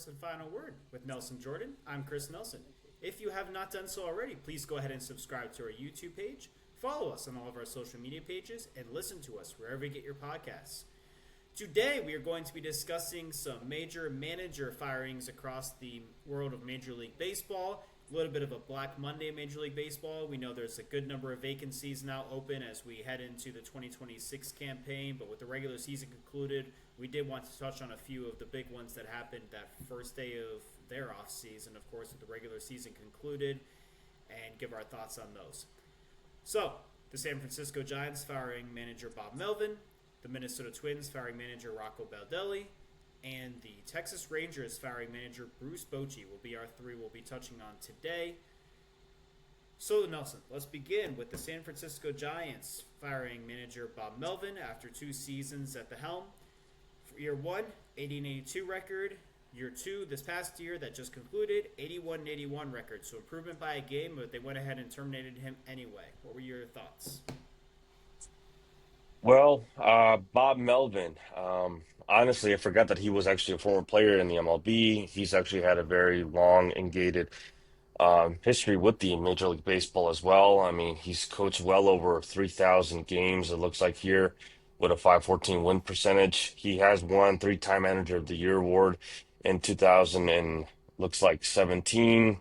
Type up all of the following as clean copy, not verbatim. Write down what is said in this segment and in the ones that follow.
first and final word with Nelson Jordan. I'm Chris Nelson. If you have not done so already, please go ahead and subscribe to our YouTube page, follow us on all of our social media pages, and listen to us wherever you get your podcasts. Today, we are going to be discussing some major manager firings across the world of Major League Baseball. A little bit of a Black Monday in Major League Baseball. We know there's a good number of vacancies now open as we head into the 2026 campaign, but with the regular season concluded, we did want to touch on a few of the big ones that happened that first day of their off season, of course, with the regular season concluded, and give our thoughts on those. So, the San Francisco Giants firing manager Bob Melvin, the Minnesota Twins firing manager Rocco Baldelli, and the Texas Rangers firing manager Bruce Bochey will be our three we'll be touching on today. So, Nelson, let's begin with the San Francisco Giants firing manager Bob Melvin after 2 seasons at the helm. For year 1, 80-82 record. Year 2, this past year that just concluded, 81-81 record. So improvement by a game, but they went ahead and terminated him anyway. What were your thoughts? Well, Bob Melvin. Honestly, I forgot that he was actually a former player in the MLB. He's actually had a very long, engaged history with the Major League Baseball as well. I mean, he's coached well over 3,000 games, it looks like here, with a 514 win percentage. He has won 3-time Manager of the Year award in 2000 and looks like 17,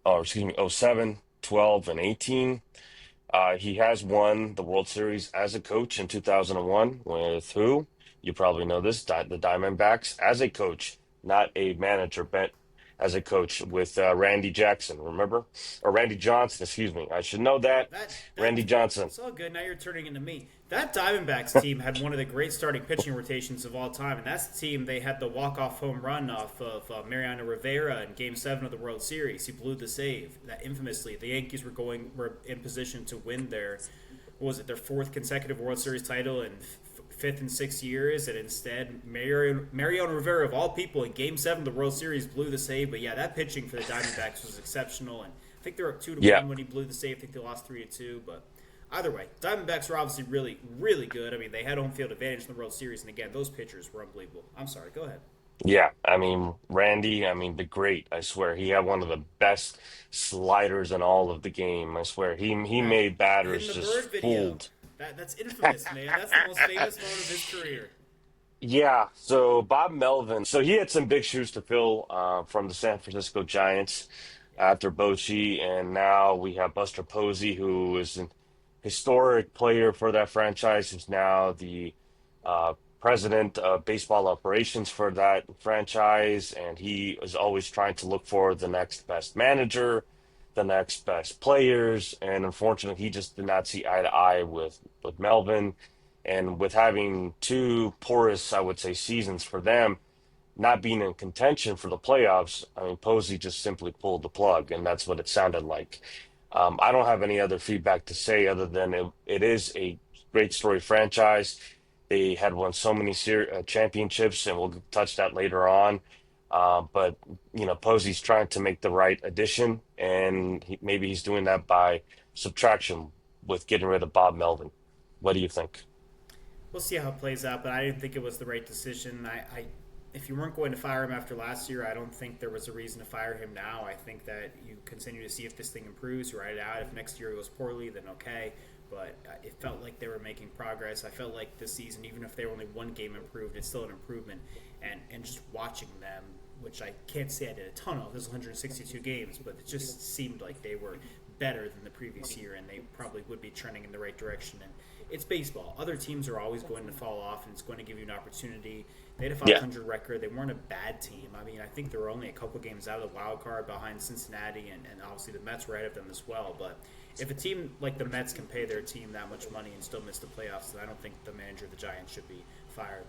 or excuse me, oh 07, 12, and 18. He has won the World Series as a coach in 2001 with who? You probably know this, the Diamondbacks, as a coach, not a manager, but as a coach with Randy Jackson, remember? Or Randy Johnson, excuse me. I should know Oh, that. that Randy Johnson. it's all good. Now you're turning into me. That Diamondbacks team had one of the great starting pitching rotations of all time, and that's the team they had the walk-off home run off of Mariano Rivera in Game 7 of the World Series. He blew the save. That infamously, the Yankees were in position to win their 4th consecutive World Series title in 5th and 6th years, and instead Mariano Rivera, of all people, in Game 7 of the World Series blew the save. But yeah, that pitching for the Diamondbacks was exceptional, and I think they were up 2-1 Yeah. when he blew the save. I think they lost 3-2, but either way, Diamondbacks were obviously really, really good. I mean, they had home field advantage in the World Series, and again, those pitchers were unbelievable. I'm sorry, go ahead. Yeah, I mean, Randy, I mean, the great, I swear. He had one of the best sliders in all of the game. I swear. He That made batters hitting the just bird video, fooled. that's infamous, man. That's the most famous moment of his career. Yeah, so Bob Melvin, so he had some big shoes to fill from the San Francisco Giants Yeah. after Bochey, and now we have Buster Posey, who is an historic player for that franchise, who's now the uh, president of baseball operations for that franchise, and he is always trying to look for the next best manager, the next best players, and unfortunately, he just did not see eye to eye with Melvin. And with having 2 porous, I would say, seasons for them, not being in contention for the playoffs, I mean, Posey just simply pulled the plug, and that's what it sounded like. I don't have any other feedback to say other than it is a great story franchise. They had won so many championships, and we'll touch that later on. But Posey's trying to make the right addition, and maybe he's doing that by subtraction with getting rid of Bob Melvin. What do you think? We'll see how it plays out, but I didn't think it was the right decision. If you weren't going to fire him after last year, I don't think there was a reason to fire him now. I think that you continue to see if this thing improves, you write it out. If next year goes poorly, then okay. But it felt like they were making progress. I felt like this season, even if they were only 1 game improved, it's still an improvement. And just watching them, which I can't say I did a ton of, there's 162 games, but it just seemed like they were better than the previous year, and they probably would be trending in the right direction. And it's baseball. Other teams are always going to fall off, and it's going to give you an opportunity. They had a Yeah. 500 record. They weren't a bad team. I mean, I think they were only a couple games out of the wild card behind Cincinnati, and obviously the Mets were ahead of them as well. But if a team like the Mets can pay their team that much money and still miss the playoffs, then I don't think the manager of the Giants should be fired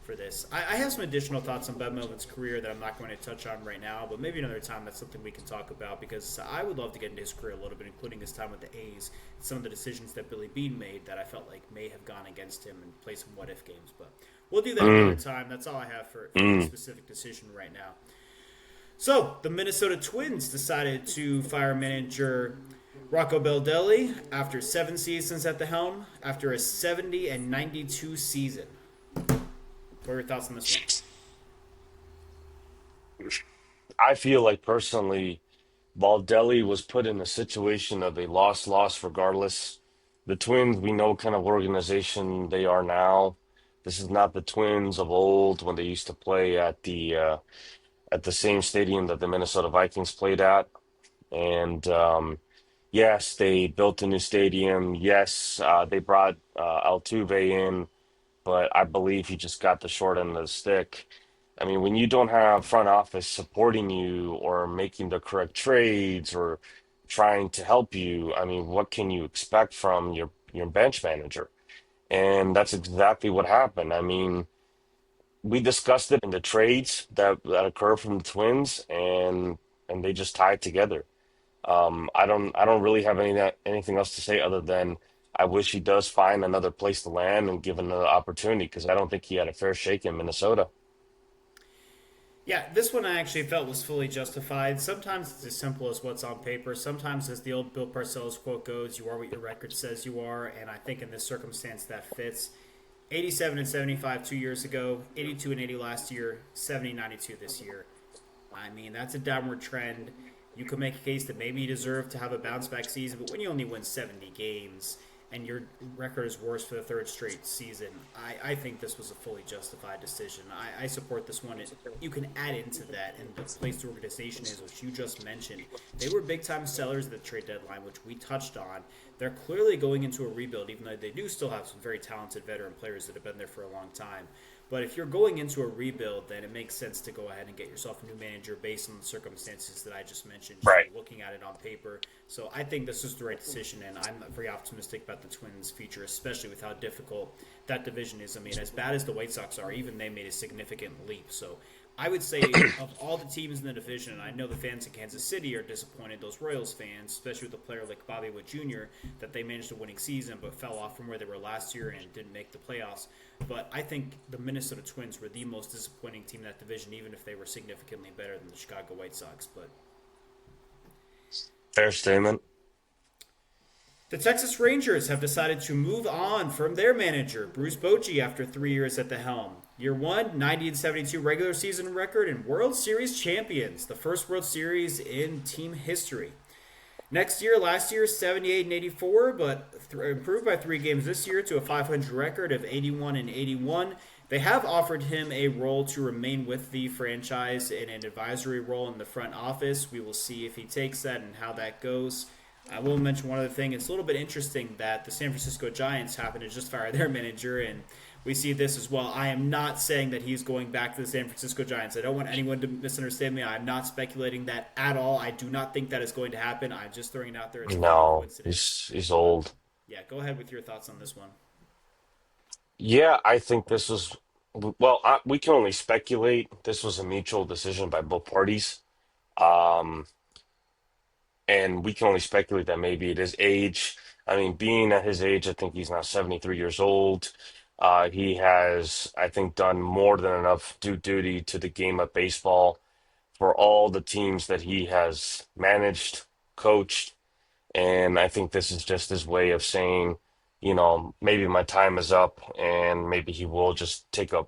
for this. I have some additional thoughts on Bob Melvin's career that I'm not going to touch on right now, but maybe another time that's something we can talk about because I would love to get into his career a little bit, including his time with the A's, some of the decisions that Billy Beane made that I felt like may have gone against him and play some what-if games. But we'll do that another Mm, time. That's all I have for this mm. specific decision right now. So the Minnesota Twins decided to fire manager Rocco Baldelli after 7 seasons at the helm, after a 70-92 season. What are your thoughts on this one? I feel like personally, Baldelli was put in a situation of a loss regardless. The Twins, we know what kind of organization they are now. This is not the Twins of old when they used to play at the same stadium that the Minnesota Vikings played at. And yes, they built a new stadium. Yes, they brought Altuve in, but I believe he just got the short end of the stick. I mean, when you don't have front office supporting you or making the correct trades or trying to help you, I mean, what can you expect from your bench manager? And that's exactly what happened. I mean, we discussed it in the trades that occurred from the Twins, and they just tied together. I don't really have anything else to say other than I wish he does find another place to land and give another opportunity because I don't think he had a fair shake in Minnesota. Yeah, this one I actually felt was fully justified. Sometimes it's as simple as what's on paper. Sometimes, as the old Bill Parcells quote goes, you are what your record says you are. And I think in this circumstance that fits. 87 and 75 2 years ago, 82 and 80 last year, 70 and 92 this year. I mean, that's a downward trend. You could make a case that maybe you deserve to have a bounce back season, but when you only win 70 games and your record is worse for the third straight season, I think this was a fully justified decision. I support this one. You can add into that and the place the organization is, which you just mentioned. They were big time sellers at the trade deadline, which we touched on. They're clearly going into a rebuild, even though they do still have some very talented veteran players that have been there for a long time. But if you're going into a rebuild, then it makes sense to go ahead and get yourself a new manager based on the circumstances that I just mentioned, just Right. looking at it on paper. So I think this is the right decision, and I'm very optimistic about the Twins' future, especially with how difficult that division is. I mean, as bad as the White Sox are, even they made a significant leap. So I would say of all the teams in the division, and I know the fans in Kansas City are disappointed, those Royals fans, especially with a player like Bobby Witt Jr., that they managed a winning season but fell off from where they were last year and didn't make the playoffs. But I think the Minnesota Twins were the most disappointing team in that division, even if they were significantly better than the Chicago White Sox. But Fair statement. the Texas Rangers have decided to move on from their manager, Bruce Bochey, after 3 years at the helm. Year one, 90 and 72 regular season record and World Series champions, the first World Series in team history. Next year, last year, 78 and 84, but improved by 3 games this year to a 500 record of 81 and 81. They have offered him a role to remain with the franchise in an advisory role in the front office. We will see if he takes that and how that goes. I will mention one other thing. It's a little bit interesting that the San Francisco Giants happen to just fire their manager, and we see this as well. I am not saying that he's going back to the San Francisco Giants. I don't want anyone to misunderstand me. I'm not speculating that at all. I do not think that is going to happen. I'm just throwing it out there as a funny No, coincidence. he's old. Yeah, go ahead with your thoughts on this one. Yeah, I think this was well. We can only speculate. This was a mutual decision by both parties. Um, and we can only speculate that maybe it is age. I mean, being at his age, I think he's now 73 years old. He has, I think, done more than enough due duty to the game of baseball for all the teams that he has managed, coached, and I think this is just his way of saying, maybe my time is up, and maybe he will just take a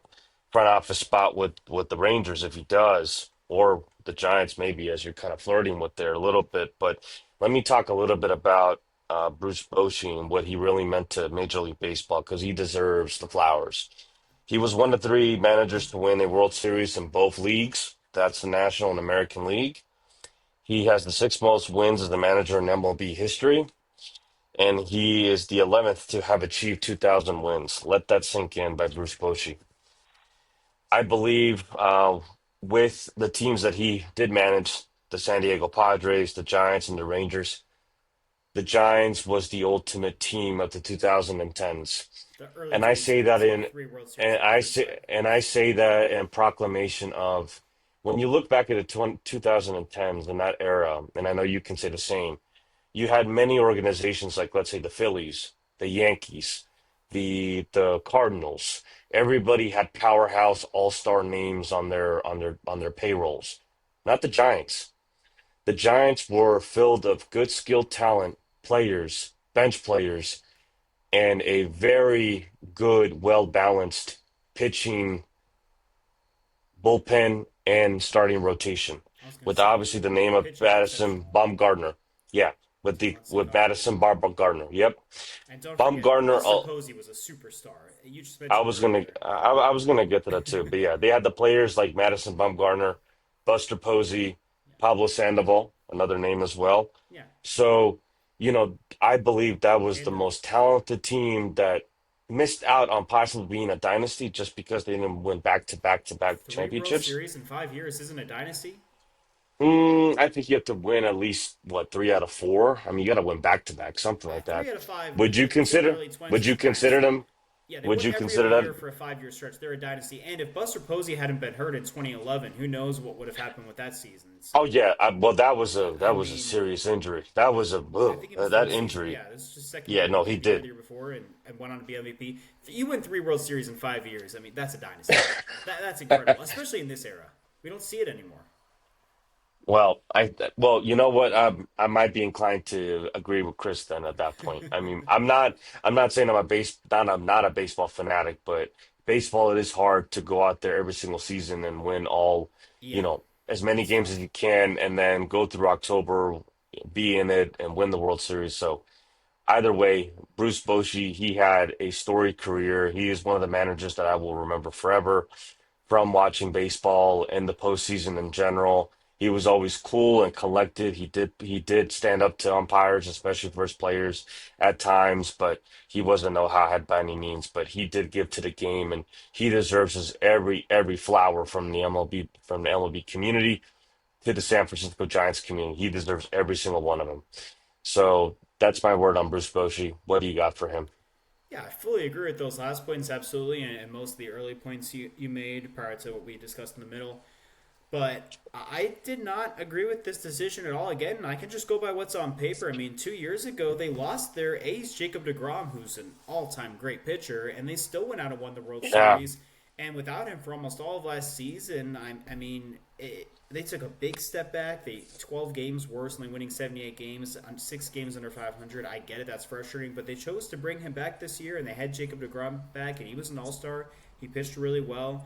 front office spot with the Rangers if he does, or the Giants maybe, as you're kind of flirting with there a little bit. But let me talk a little bit about Bruce Bochy and what he really meant to Major League Baseball because he deserves the flowers. He was one of three managers to win a World Series in both leagues. That's the National and American League. He has the sixth most wins as the manager in MLB history, and he is the 11th to have achieved 2,000 wins. Let that sink in by Bruce Bochy. I believe with the teams that he did manage, the San Diego Padres, the Giants, and the Rangers, the Giants was the ultimate team of the 2010s. The early And I say that 2010s, in three World Series and I say appearances. and I say that in proclamation of when you look back at the 2010s in that era, and I know you can say the same, you had many organizations like let's say the Phillies, the Yankees, the Cardinals. Everybody had powerhouse all-star names on their payrolls. Not the Giants. The Giants were filled of good skilled talent, players, bench players, and a very good, well-balanced pitching bullpen and starting rotation, I was gonna with say obviously the name the of pitching's Madison exceptional. Baumgartner. Yeah, I was about to say with Madison Baumgartner. Baumgartner. Yep, And don't forget, Baumgartner. Buster Posey was a superstar. You just I mentioned it was gonna earlier. I was gonna get to that too, but yeah, they had the players like Madison Bumgarner, Buster Posey, Yeah. Pablo Sandoval, another name as well. Yeah. So, I believe that was the And most talented team that missed out on possibly being a dynasty just because they didn't win back-to-back three World championships. Series in 5 years isn't a dynasty. I think you have to win at least what, three out of four. I mean, you got to win back-to-back, something like that. Three out of five Would you in the consider? early Would 20s is you a consider dynasty. them? Yeah, they Would won you every consider other that? year for a 5 year stretch. They're a dynasty. And if Buster Posey hadn't been hurt in 2011, who knows what would have happened with that season? Oh So, yeah, well I that was a mean, serious injury. That was a I think he missed the that whole season. injury. Yeah, this is his second Yeah, year. no, He he didn't play the did. year before and went on to be MVP. You win three World Series in 5 years. I mean, that's a dynasty. That's incredible, especially in this era. We don't see it anymore. Well, you know what? I might be inclined to agree with Chris then at that point. I mean, I'm not saying I'm not a baseball fanatic, but baseball, it is hard to go out there every single season and win all, Yeah, as many it's games tough. as you can, and then go through October, be in it, and win the World Series. So either way, Bruce Bochy, he had a storied career. He is one of the managers that I will remember forever from watching baseball and the postseason in general. He was always cool and collected. He did stand up to umpires, especially first players at times, but he wasn't no hothead by any means. But he did give to the game, and he deserves his every flower from the MLB community to the San Francisco Giants community. He deserves every single one of them. So that's my word on Bruce Bochy. What do you got for him? Yeah, I fully agree with those last points, absolutely, and most of the early points you made prior to what we discussed in the middle. But I did not agree with this decision at all. Again, I can just go by what's on paper. I mean, 2 years ago, they lost their ace, Jacob DeGrom, who's an all time great pitcher, and they still went out and won the World Yeah, Series. And without him for almost all of last season, they took a big step back. They 12 games worse, only winning 78 games, 6 games under 500. I get it, that's frustrating, but they chose to bring him back this year, and they had Jacob DeGrom back, and he was an all star. He pitched really well.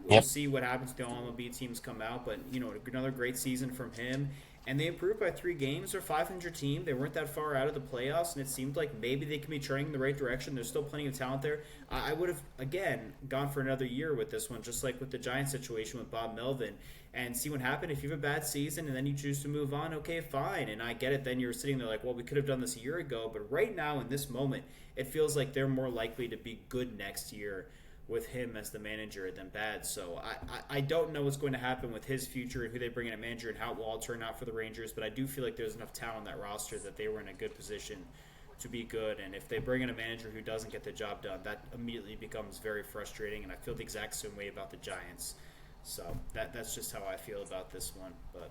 We'll yep, see what happens if the all MLB teams come out, but another great season from him. And they improved by 3 games. They're a 500 team. They weren't that far out of the playoffs, and it seemed like maybe they can be trending in the right direction. There's still plenty of talent there. I would have again gone for another year with this one, just like with the Giants situation with Bob Melvin, and see what happened. If you have a bad season and then you choose to move on, okay, fine. And I get it. Then you're sitting there like, well, we could have done this a year ago. But right now, in this moment, it feels like they're more likely to be good next year with him as the manager than bad. So I don't know what's going to happen with his future and who they bring in at manager and how it will all turn out for the Rangers, but I do feel like there's enough talent on that roster that they were in a good position to be good. And if they bring in a manager who doesn't get the job done, that immediately becomes very frustrating. And I feel the exact same way about the Giants. So that's just how I feel about this one. But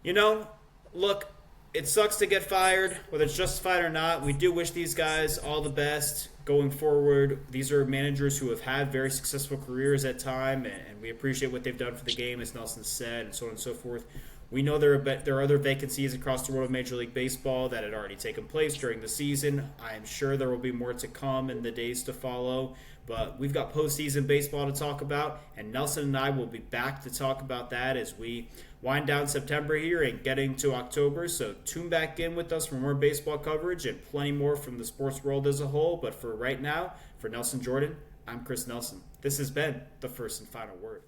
you know, look, it sucks to get fired, whether it's justified or not. We do wish these guys all the best going forward. These are managers who have had very successful careers at time, and we appreciate what they've done for the game, as Nelson said, and so on and so forth. We know there are other vacancies across the world of Major League Baseball that had already taken place during the season. I am sure there will be more to come in the days to follow. But we've got postseason baseball to talk about, and Nelson and I will be back to talk about that as we wind down September here and getting to October. So tune back in with us for more baseball coverage and plenty more from the sports world as a whole. But for right now, for Nelson Jordan, I'm Chris Nelson. This has been the First and Final Word.